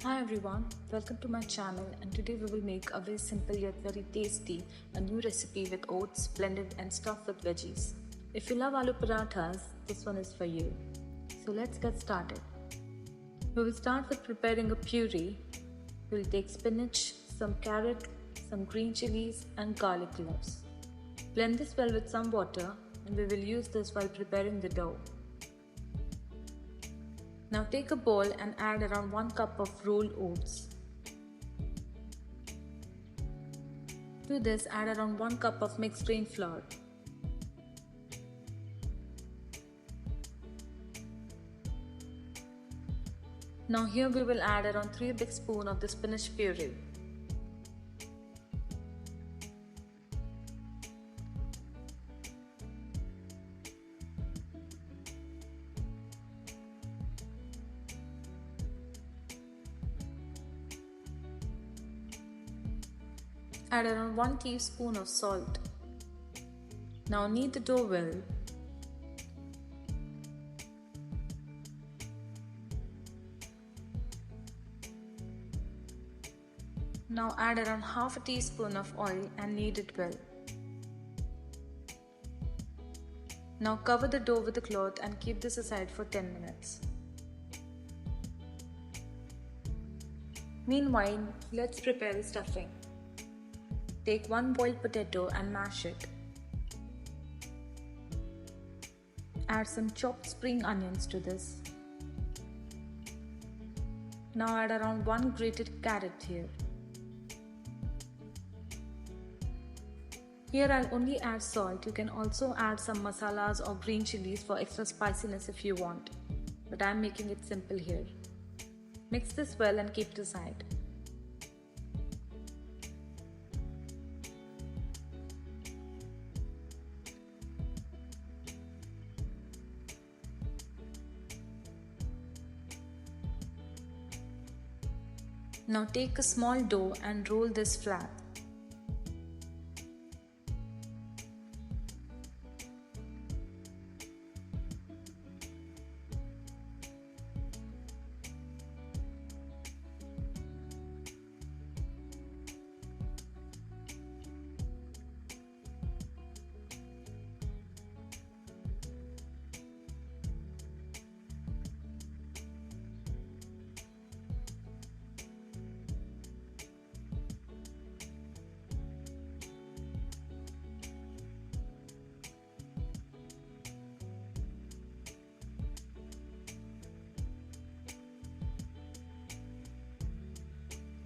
Hi everyone, welcome to my channel, and today we will make a very simple yet very tasty a new recipe with oats blended and stuffed with veggies. If you love aloo parathas, this one is for you. So let's get started. We will start with preparing a puree. We will take spinach, some carrot, some green chilies and garlic cloves. Blend this well with some water and we will use this while preparing the dough. Now take a bowl and add around 1 cup of rolled oats. To this add around 1 cup of mixed grain flour. Now here we will add around 3 big spoons of the spinach puree. Add around 1 teaspoon of salt. Now knead the dough well. Now add around half a teaspoon of oil and knead it well. Now cover the dough with a cloth and keep this aside for 10 minutes. Meanwhile, let's prepare the stuffing. Take 1 boiled potato and mash it. Add some chopped spring onions to this. Now add around 1 grated carrot here. Here I'll only add salt. You can also add some masalas or green chilies for extra spiciness if you want. But I'm making it simple here. Mix this well and keep it aside. Now take a small dough and roll this flat.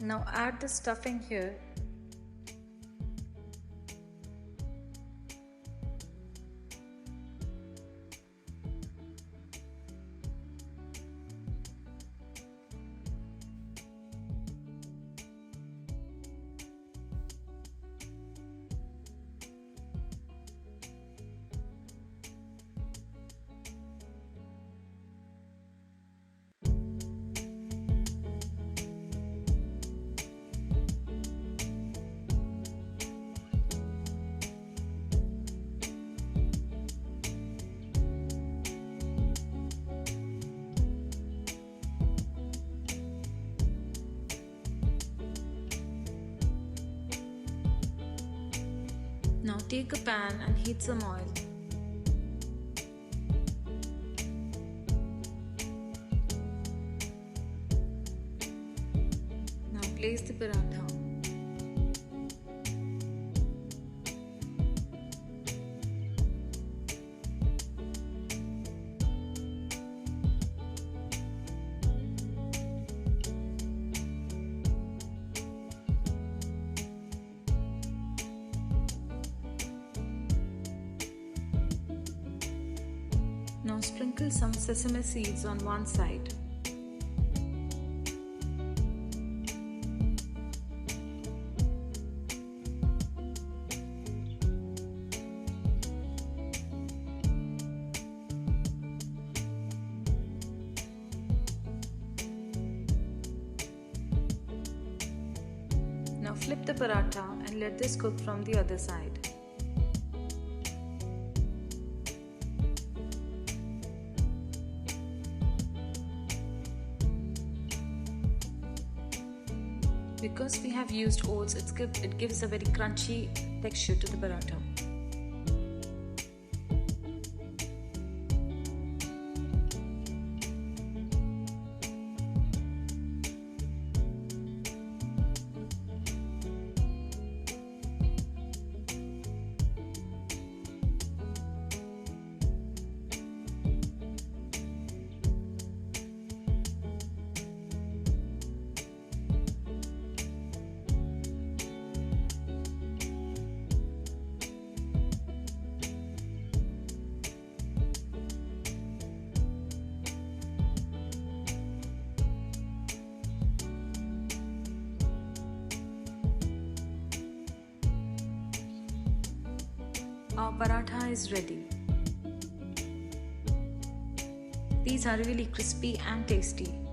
Now add the stuffing here. Now take a pan and heat some oil. Now place the paratha. Now sprinkle some sesame seeds on one side. Now flip the paratha and let this cook from the other side. Because we have used oats, it gives a very crunchy texture to the paratha. Our paratha is ready. These are really crispy and tasty.